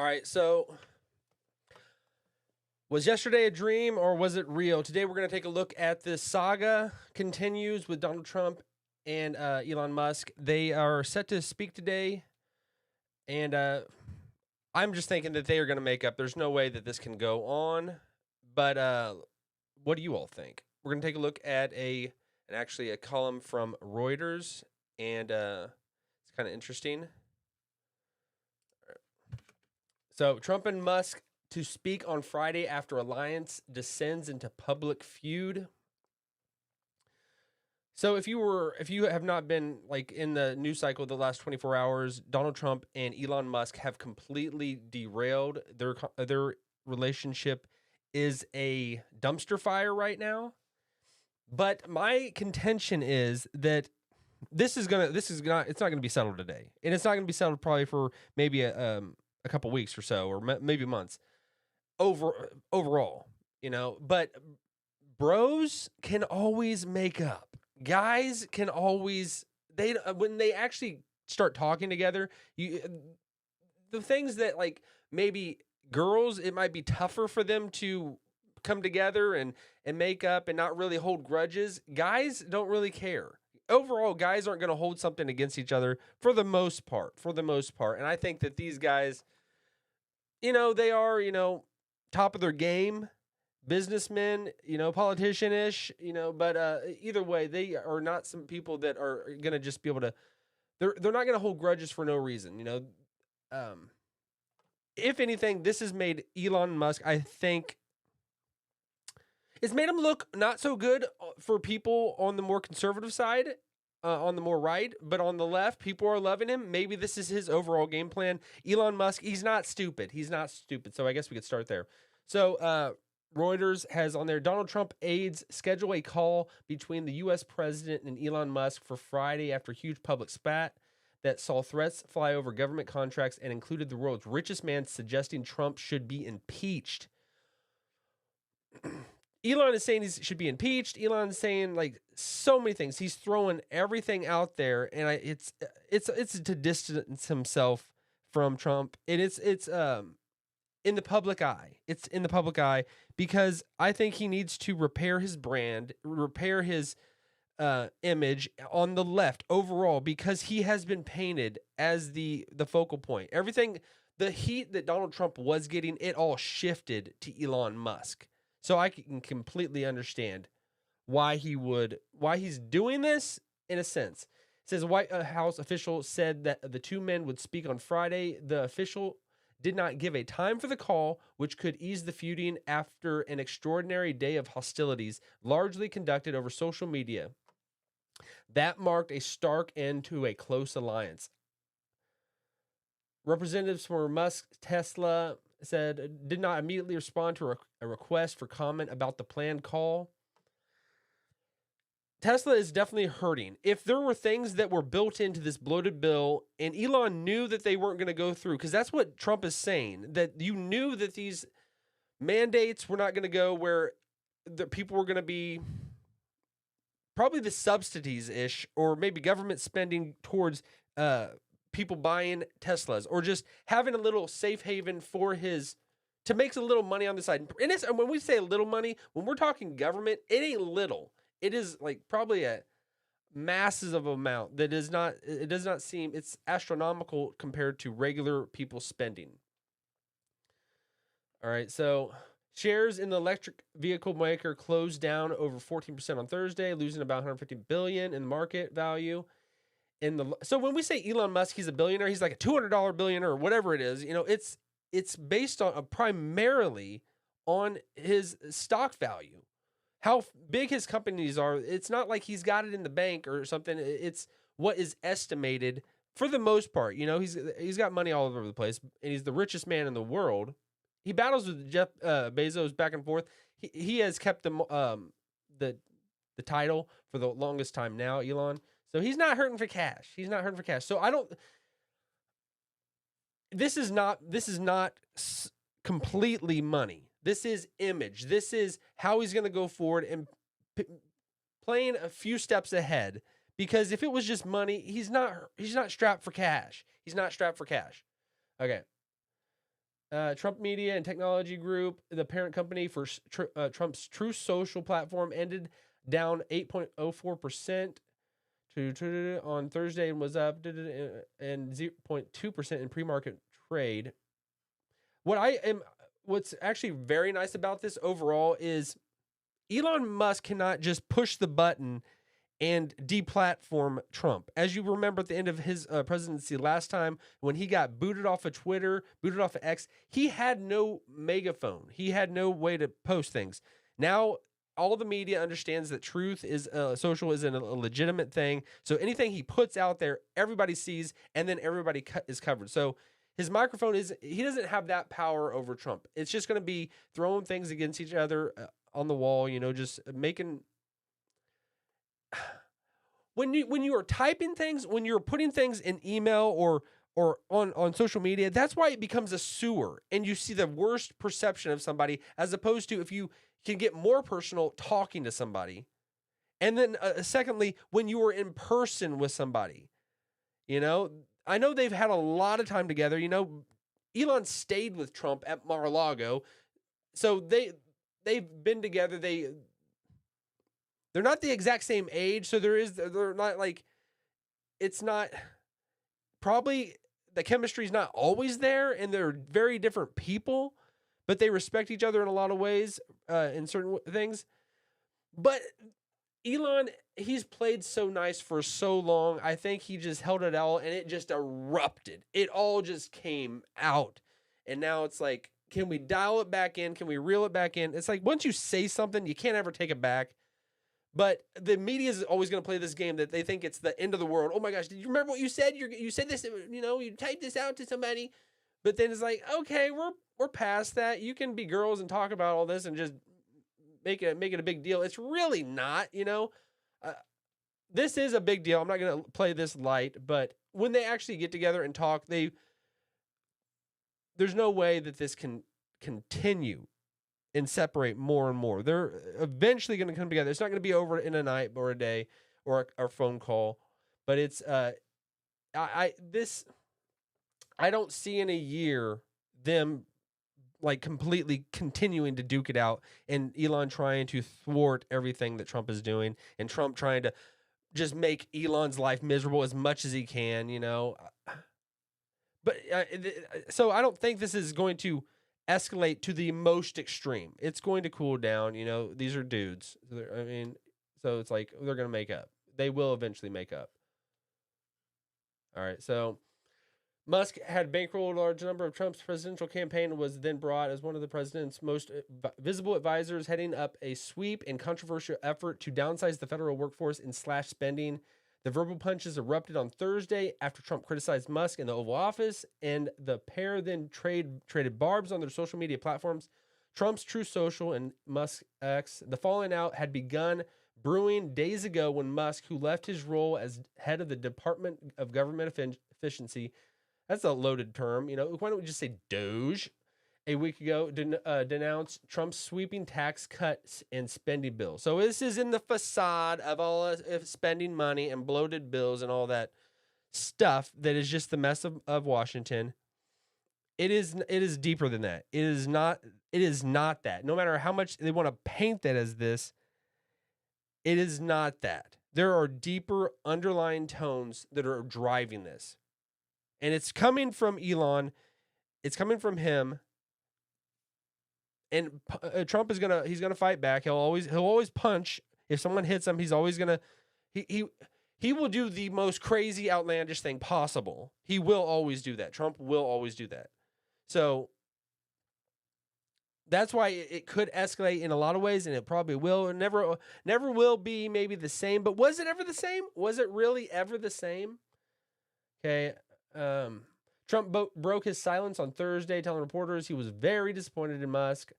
right, so was yesterday a dream or was it real? Today we're going to take a look at this saga continues with Donald Trump and Elon Musk. They are set to speak today, and I'm just thinking that they are going to make up. There's no way that this can go on, but what do you all think? We're going to take a look at actually a column from Reuters, and it's kind of interesting. So Trump and Musk to speak on Friday after alliance descends into public feud. So if you have not been like in the news cycle the last 24 hours, Donald Trump and Elon Musk have completely derailed. Their relationship is a dumpster fire right now. But my contention is that it's not gonna be settled today, and it's not gonna be settled probably for maybe a couple weeks or so, or maybe months. Overall, but bros can always make up. Guys can always when they actually start talking together, the things that like maybe girls, it might be tougher for them to come together and make up and not really hold grudges. Guys don't really care. Overall, guys aren't going to hold something against each other for the most part. And I think that these guys, they are, top of their game, businessmen, politician-ish, but either way, they are not some people that are going to just be able to, they're not going to hold grudges for no reason, if anything, this has made Elon Musk, I think, it's made him look not so good for people on the more conservative side, on the more right, but on the left, people are loving him. Maybe this is his overall game plan. Elon Musk, he's not stupid. So I guess we could start there. So Reuters has on there, Donald Trump aides schedule a call between the U.S. president and Elon Musk for Friday after huge public spat that saw threats fly over government contracts and included the world's richest man suggesting Trump should be impeached. Elon is saying he should be impeached. Elon is saying like so many things. He's throwing everything out there, and it's to distance himself from Trump. And it's in the public eye. It's in the public eye because I think he needs to repair his brand, repair his image on the left overall, because he has been painted as the focal point. Everything, the heat that Donald Trump was getting, it all shifted to Elon Musk. So I can completely understand why he's doing this in a sense. It says a White House official said that the two men would speak on Friday. The official did not give a time for the call, which could ease the feuding after an extraordinary day of hostilities, largely conducted over social media. That marked a stark end to a close alliance. Representatives for Musk, Tesla, said did not immediately respond to a request for comment about the planned call. Tesla is definitely hurting. If there were things that were built into this bloated bill and Elon knew that they weren't going to go through, because that's what Trump is saying, that you knew that these mandates were not going to go where the people were going to be probably the subsidies-ish, or maybe government spending towards people buying Teslas, or just having a little safe haven for to make a little money on the side. And when we say a little money, when we're talking government, it ain't little. It is like probably a massive amount that it does not seem, it's astronomical compared to regular people spending. All right, so shares in the electric vehicle maker closed down over 14% on Thursday, losing about $150 billion in market value. So when we say Elon Musk, he's a billionaire, he's like a $200 billionaire or whatever it is. It's based on primarily on his stock value, how big his companies are. It's not like he's got it in the bank or something. It's what is estimated for the most part. He's got money all over the place, and he's the richest man in the world. He battles with Jeff Bezos back and forth. He has kept the title for the longest time now, Elon. So he's not hurting for cash. So this is not completely money. This is image. This is how he's going to go forward and playing a few steps ahead. Because if it was just money, he's not strapped for cash. Okay. Trump Media and Technology Group, the parent company for Trump's True Social platform, ended down 8.04% on Thursday and was up and 0.2% in pre-market trade. What's actually very nice about this overall is Elon Musk cannot just push the button and deplatform Trump. As you remember at the end of his presidency last time, when he got booted off of Twitter, booted off of X, he had no megaphone. He had no way to post things. Now, all the media understands that truth is social isn't a legitimate thing. So anything he puts out there, everybody sees, and then everybody is covered. So his microphone he doesn't have that power over Trump. It's just going to be throwing things against each other on the wall, just making when you are typing things, when you're putting things in email or on social media, that's why it becomes a sewer and you see the worst perception of somebody, as opposed to if you can get more personal talking to somebody. And then secondly, when you are in person with somebody, I know they've had a lot of time together. Elon stayed with Trump at Mar-a-Lago. So they've been together. They're not the exact same age, so they're not like, it's not, probably the chemistry's not always there, and they're very different people, but they respect each other in a lot of ways, in certain things. But Elon, he's played so nice for so long. I think he just held it all, and it just erupted. It all just came out, and now it's like, can we dial it back in? Can we reel it back in? It's like, once you say something, you can't ever take it back. But the media is always going to play this game that they think it's the end of the world. Oh my gosh, did you remember what you said? You said this, you typed this out to somebody. But then it's like, okay, we're past that. You can be girls and talk about all this and just make it a big deal. It's really not, this is a big deal. I'm not going to play this light, but when they actually get together and talk, there's no way that this can continue and separate more and more. They're eventually going to come together. It's not going to be over in a night or a day or a phone call, but it's I don't see in a year them like completely continuing to duke it out, and Elon trying to thwart everything that Trump is doing, and Trump trying to just make Elon's life miserable as much as he can, But so I don't think this is going to escalate to the most extreme. It's going to cool down. These are dudes. So it's like they're going to make up. They will eventually make up. All right. So Musk had bankrolled a large number of Trump's presidential campaign and was then brought as one of the president's most visible advisors, heading up a sweep and controversial effort to downsize the federal workforce and slash spending. The verbal punches erupted on Thursday after Trump criticized Musk in the Oval Office, and the pair then traded barbs on their social media platforms. Trump's True Social and Musk X. The falling out had begun brewing days ago when Musk, who left his role as head of the Department of Government Efficiency, that's a loaded term, why don't we just say Doge, a week ago, denounced Trump's sweeping tax cuts and spending bills. So this is in the facade of all of spending money and bloated bills and all that stuff that is just the mess of Washington. It is deeper than that. It is not that. No matter how much they want to paint that as this, it is not that. There are deeper underlying tones that are driving this. And it's coming from Elon. It's coming from him. And Trump he's gonna fight back. He'll always punch if someone hits him. He's always gonna he will do the most crazy, outlandish thing possible. He will always do that. Trump will always do that. So that's why it could escalate in a lot of ways, and it probably will. It never will be maybe the same. But was it ever the same? Was it really ever the same? Okay. Trump broke his silence on Thursday, telling reporters he was very disappointed in Musk.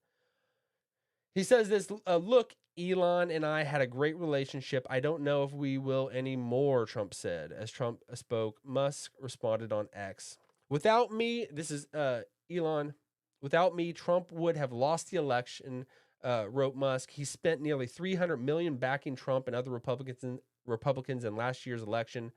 He says this, look, Elon and I had a great relationship. I don't know if we will anymore, Trump said. As Trump spoke, Musk responded on X. Without me, this is Elon, without me, Trump would have lost the election, wrote Musk. He spent nearly $300 million backing Trump and other Republicans in last year's election.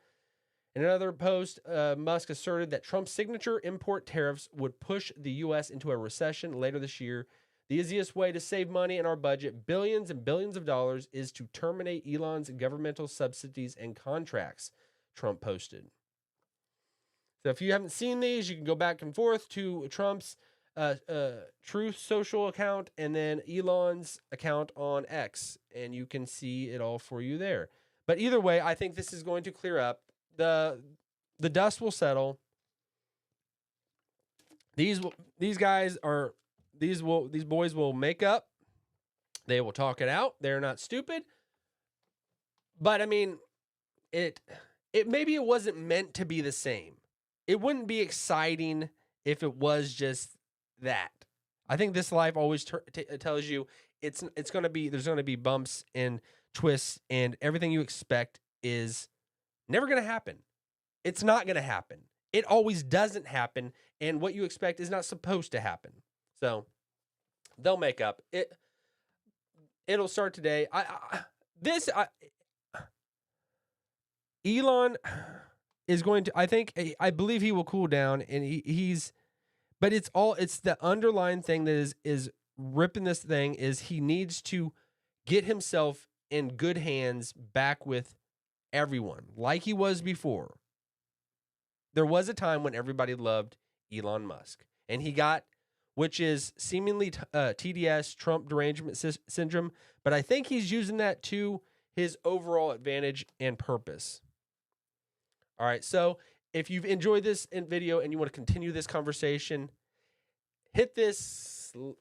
In another post, Musk asserted that Trump's signature import tariffs would push the U.S. into a recession later this year. The easiest way to save money in our budget, billions and billions of dollars, is to terminate Elon's governmental subsidies and contracts, Trump posted. So if you haven't seen these, you can go back and forth to Trump's Truth Social account and then Elon's account on X, and you can see it all for you there. But either way, I think this is going to clear up. The dust will settle. These boys will make up. They will talk it out. They're not stupid. But I mean, it maybe it wasn't meant to be the same. It wouldn't be exciting if it was just that. I think this life always tells you it's going to be, there's going to be bumps and twists, and everything you expect is never going to happen. It's not going to happen. It always doesn't happen, and what you expect is not supposed to happen. So they'll make up. It'll start today. Elon is going to, I believe he will cool down, and but it's the underlying thing that is ripping this thing is he needs to get himself in good hands back with everyone like he was before. There was a time when everybody loved Elon Musk, and he got, which is seemingly TDS, Trump derangement syndrome, but I think he's using that to his overall advantage and purpose. All right, so if you've enjoyed this video and you want to continue this conversation, hit this link